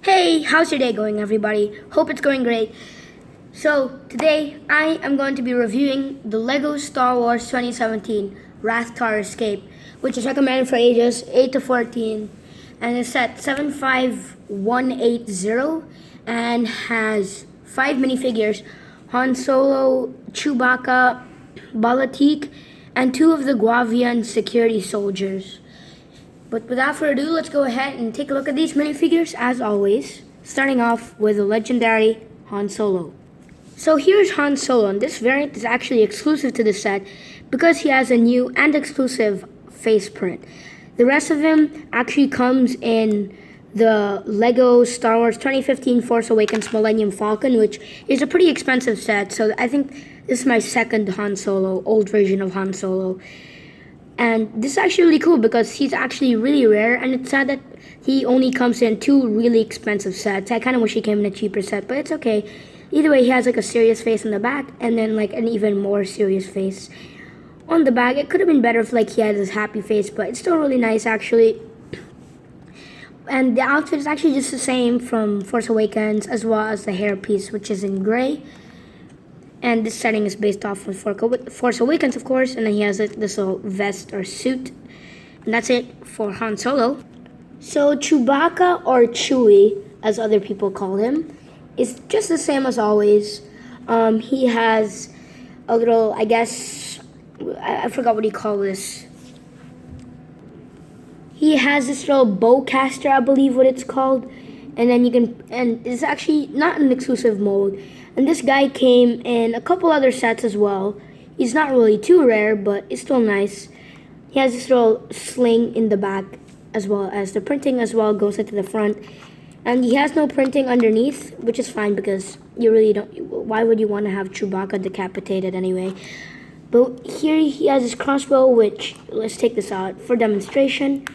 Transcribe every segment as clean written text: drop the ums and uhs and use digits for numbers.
Hey, how's your day going, everybody? Hope it's going great. So, today I am going to be reviewing the LEGO Star Wars 2017 RATHTAR Escape, which is recommended for ages 8 to 14, and is set 75180 and has 5 minifigures: Han Solo, Chewbacca, Balatik, and 2 of the Guavian security soldiers. But without further ado, let's go ahead and take a look at these minifigures as always, starting off with the legendary Han Solo. So here's Han Solo, and this variant is actually exclusive to the set because he has a new and exclusive face print. The rest of him actually comes in the LEGO Star Wars 2015 Force Awakens Millennium Falcon, which is a pretty expensive set, so I think this is my second Han Solo, old version of Han Solo. And this is actually really cool because he's actually really rare, and it's sad that he only comes in 2 really expensive sets. I kind of wish he came in a cheaper set, but it's okay. Either way, he has like a serious face on the back and then like an even more serious face on the back. It could have been better if like he had this happy face, but it's still really nice actually. And the outfit is actually just the same from Force Awakens, as well as the hairpiece, which is in gray. And this setting is based off of Force Awakens, of course. And then he has this little vest or suit. And that's it for Han Solo. So Chewbacca, or Chewie, as other people call him, is just the same as always. He has a little, I guess, I forgot what you call this. He has this little bowcaster, I believe what it's called. And then you can, and it's actually not an exclusive mode. And this guy came in a couple other sets as well. He's not really too rare, but it's still nice. He has this little sling in the back, as well as the printing as well goes into the front. And he has no printing underneath, which is fine because you really don't, why would you want to have Chewbacca decapitated anyway? But here he has his crossbow, which, let's take this out for demonstration.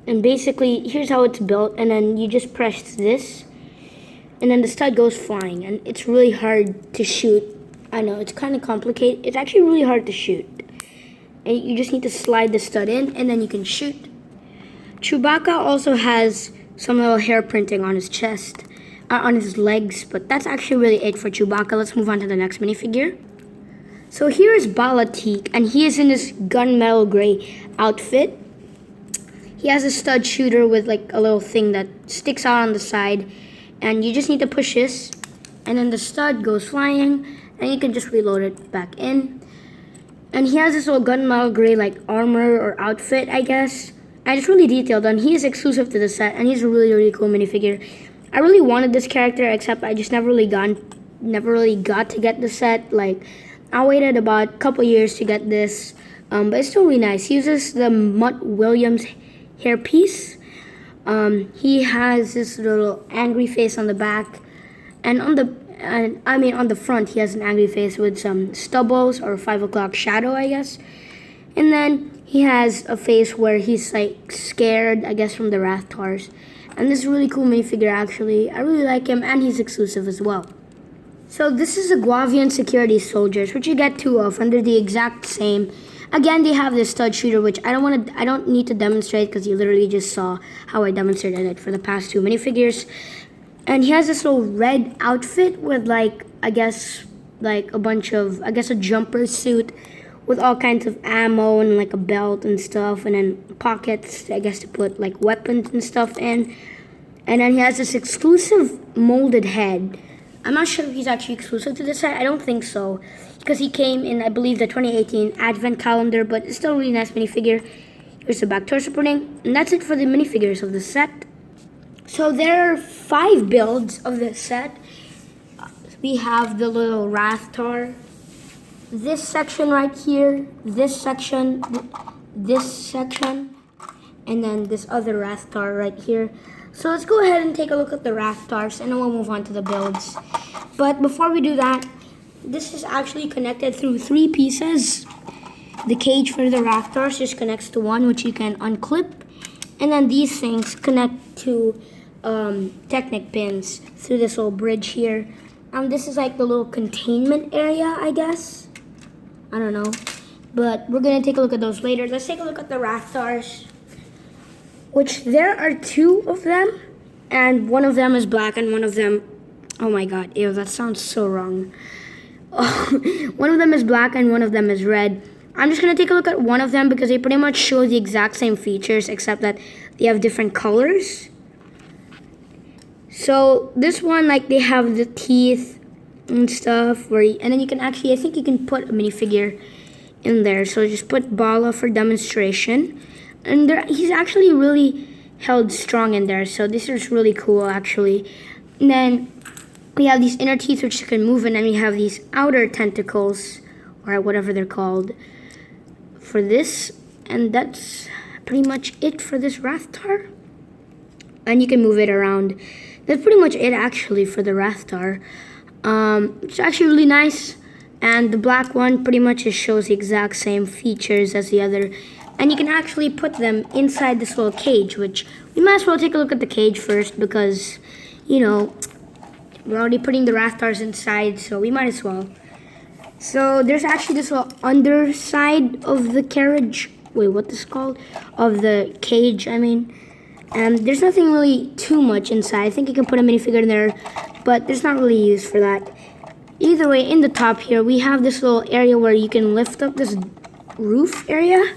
And basically, here's how it's built, and then you just press this, and then the stud goes flying, and it's really hard to shoot. I know, it's kind of complicated. It's actually really hard to shoot. And you just need to slide the stud in, and then you can shoot. Chewbacca also has some little hair printing on his chest, on his legs, but that's actually really it for Chewbacca. Let's move on to the next minifigure. So here is Balatik, and he is in this gunmetal gray outfit. He has a stud shooter with like a little thing that sticks out on the side, and you just need to push this, and then the stud goes flying, and you can just reload it back in. And he has this little gunmetal gray like armor or outfit, I guess. And it's really detailed, and he is exclusive to the set, and he's a really, really cool minifigure. I really wanted this character, except I just never really got to get the set. Like, I waited about a couple years to get this, but it's still really nice. He uses the Mutt Williams hairpiece. He has this little angry face on the back, and on the front he has an angry face with some stubbles or 5 o'clock shadow, I guess. And then he has a face where he's like scared, I guess, from the RATHTARs. And this is a really cool minifigure actually. I really like him, and he's exclusive as well. So this is the Guavian security soldiers, which you get 2 of, and they're the exact same. Again, they have this stud shooter, which I don't need to demonstrate because you literally just saw how I demonstrated it for the past 2 minifigures. And he has this little red outfit with like, I guess, like a bunch of, I guess, a jumper suit with all kinds of ammo and like a belt and stuff, and then pockets, I guess, to put like weapons and stuff in. And then he has this exclusive molded head. I'm not sure if he's actually exclusive to this set. I don't think so, because he came in, I believe, the 2018 Advent calendar, but it's still a really nice minifigure. Here's the back torso printing, and that's it for the minifigures of the set. So there are 5 builds of this set. We have the little RATHTAR, this section right here, this section, and then this other RATHTAR right here. So let's go ahead and take a look at the RATHTARs, and then we'll move on to the builds. But before we do that, this is actually connected through 3 pieces. The cage for the RATHTARs just connects to one, which you can unclip. And then these things connect to Technic pins through this little bridge here. This is like the little containment area, I guess. I don't know. But we're going to take a look at those later. Let's take a look at the RATHTARs. which there are two of them, and one of them is black and one of them, oh my god, ew, that sounds so wrong. One of them is black and one of them is red. I'm just going to take a look at one of them because they pretty much show the exact same features except that they have different colors. So this one, like, they have the teeth and stuff, and then you can actually, I think you can put a minifigure in there. So just put Bala for demonstration. And he's actually really held strong in there. So this is really cool, actually. And then we have these inner teeth which you can move, and then we have these outer tentacles, or whatever they're called, for this. And that's pretty much it for this RATHTAR. And you can move it around. That's pretty much it, actually, for the RATHTAR. It's actually really nice. And the black one pretty much just shows the exact same features as the other. And you can actually put them inside this little cage, which we might as well take a look at the cage first because, you know, we're already putting the RATHTARs inside, so we might as well. So there's actually this little underside of the carriage. Wait, what this called? Of the cage, I mean. And there's nothing really too much inside. I think you can put a minifigure in there, but there's not really use for that. Either way, in the top here, we have this little area where you can lift up this roof area,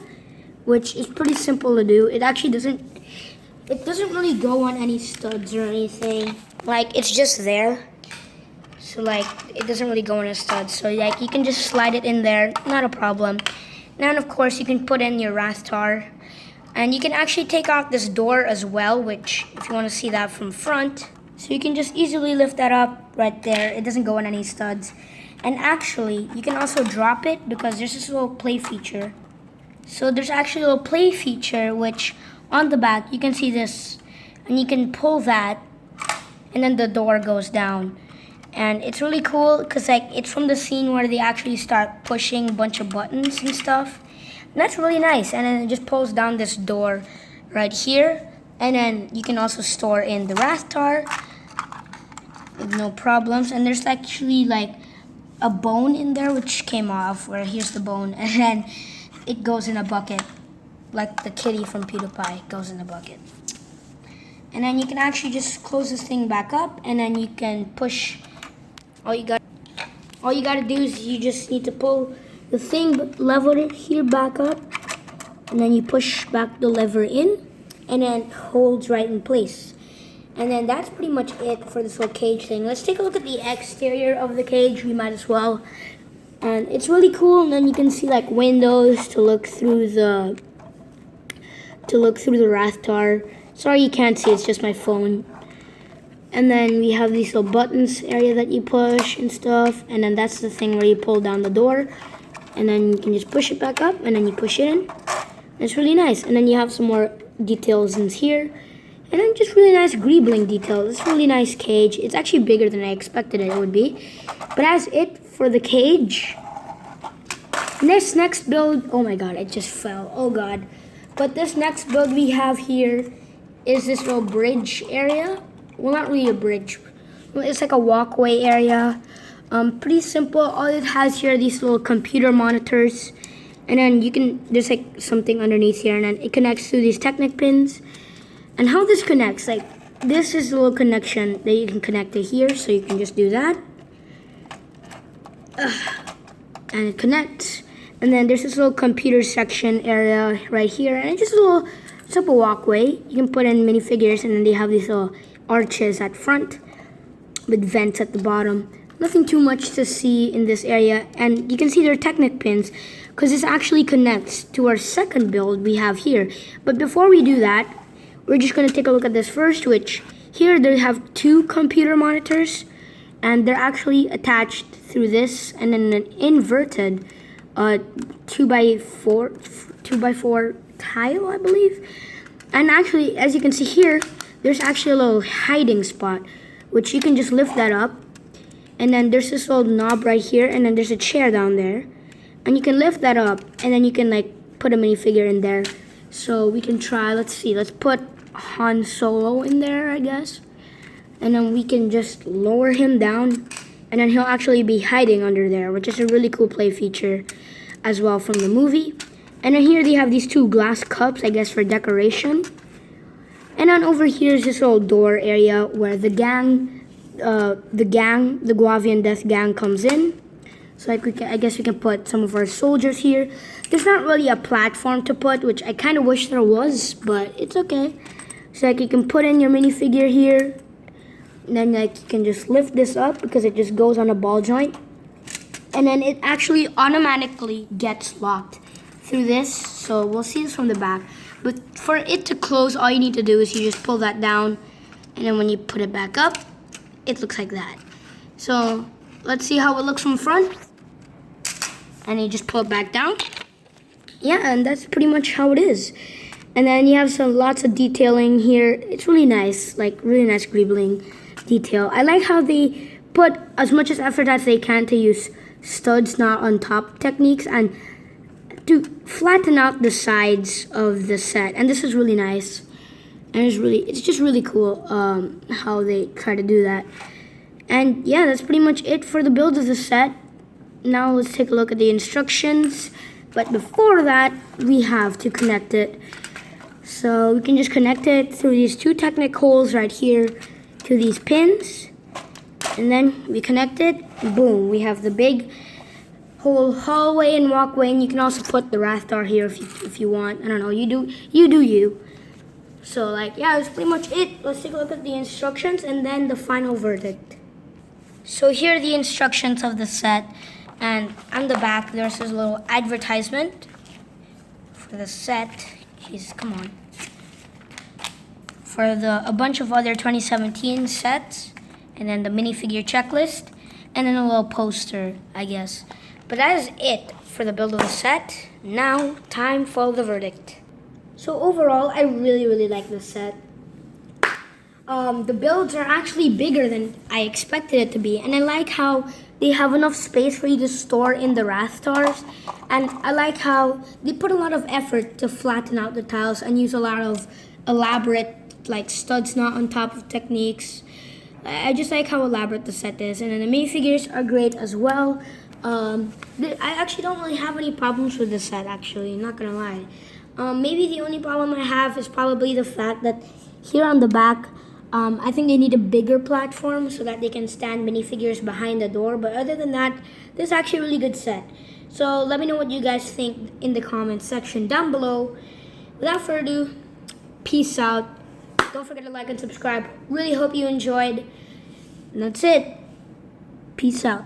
which is pretty simple to do. It actually doesn't really go on any studs or anything. Like, it's just there. So, like, it doesn't really go on a stud. So, like, you can just slide it in there, not a problem. Now, of course, you can put in your RATHTAR. And you can actually take off this door as well, which, if you want to see that from front, so you can just easily lift that up right there. It doesn't go on any studs. And actually, you can also drop it because there's this little play feature. So there's actually a little play feature, which on the back, you can see this. And you can pull that, and then the door goes down. And it's really cool because, like, it's from the scene where they actually start pushing a bunch of buttons and stuff. And that's really nice. And then it just pulls down this door right here. And then you can also store in the RATHTAR with no problems. And there's actually, like, a bone in there which came off, where here's the bone. And then it goes in a bucket, like the kitty from PewDiePie goes in a bucket. And then you can actually just close this thing back up, and then you can push. All you gotta do is you just need to pull the thing lever here back up, and then you push back the lever in, and then it holds right in place. And then that's pretty much it for this little cage thing. Let's take a look at the exterior of the cage. We might as well. And it's really cool. And then you can see, like, windows to look through the RATHTAR. Sorry you can't see, it's just my phone. And then we have these little buttons area that you push and stuff. And then that's the thing where you pull down the door. And then you can just push it back up, and then you push it in. And it's really nice. And then you have some more details in here. And then just really nice greebling details. It's a really nice cage. It's actually bigger than I expected it would be. But that's it for the cage. This next build, oh my god, it just fell. Oh god. But this next build we have here is this little bridge area. Well, not really a bridge. It's like a walkway area. Pretty simple. All it has here are these little computer monitors. And then there's like something underneath here, and then it connects to these Technic pins. And how this connects, like, this is a little connection that you can connect to here, so you can just do that. And it connects. And then there's this little computer section area right here, and it's just a little simple walkway. You can put in minifigures, and then they have these little arches at front with vents at the bottom. Nothing too much to see in this area, and you can see their Technic pins because this actually connects to our second build we have here. But before we do that, we're just going to take a look at this first, which here they have two computer monitors, and they're actually attached through this, and then an inverted 2x4 tile, I believe. And actually, as you can see here, there's actually a little hiding spot, which you can just lift that up. And then there's this little knob right here, and then there's a chair down there. And you can lift that up, and then you can, like, put a minifigure in there. So we can try, let's see, let's put Han Solo in there, I guess. And then we can just lower him down, and then he'll actually be hiding under there, which is a really cool play feature as well from the movie. And then here they have these two glass cups, I guess, for decoration. And then over here is this little door area where the Guavian Death Gang comes in. So like I guess we can put some of our soldiers here. There's not really a platform to put, which I kind of wish there was, but it's okay. So like you can put in your minifigure here. And then like you can just lift this up because it just goes on a ball joint. And then it actually automatically gets locked through this. So we'll see this from the back. But for it to close, all you need to do is you just pull that down. And then when you put it back up, it looks like that. So let's see how it looks from front. And you just pull it back down. Yeah, and that's pretty much how it is. And then you have lots of detailing here. It's really nice, like really nice greebling detail. I like how they put as much as effort as they can to use studs not on top techniques and to flatten out the sides of the set. And this is really nice. And it's just really cool how they try to do that. And yeah, that's pretty much it for the build of the set. Now let's take a look at the instructions. But before that, we have to connect it. So we can just connect it through these two Technic holes right here to these pins. And then we connect it. Boom, we have the big whole hallway and walkway. And you can also put the RATHTAR here if you want. I don't know, you do you. So like, yeah, that's pretty much it. Let's take a look at the instructions and then the final verdict. So here are the instructions of the set. And on the back, there's this little advertisement for the set. Jeez, come on. For a bunch of other 2017 sets. And then the minifigure checklist. And then a little poster, I guess. But that is it for the build of the set. Now, time for the verdict. So overall, I really like this set. The builds are actually bigger than I expected it to be. And I like how they have enough space for you to store in the RATHTARs. And I like how they put a lot of effort to flatten out the tiles and use a lot of elaborate like studs not on top of techniques. I just like how elaborate the set is. And then the minifigures are great as well. I actually don't really have any problems with the set, actually, not gonna lie. Maybe the only problem I have is probably the fact that here on the back, I think they need a bigger platform so that they can stand minifigures behind the door. But other than that, this is actually a really good set. So let me know what you guys think in the comments section down below. Without further ado, peace out. Don't forget to like and subscribe. Really hope you enjoyed. And that's it. Peace out.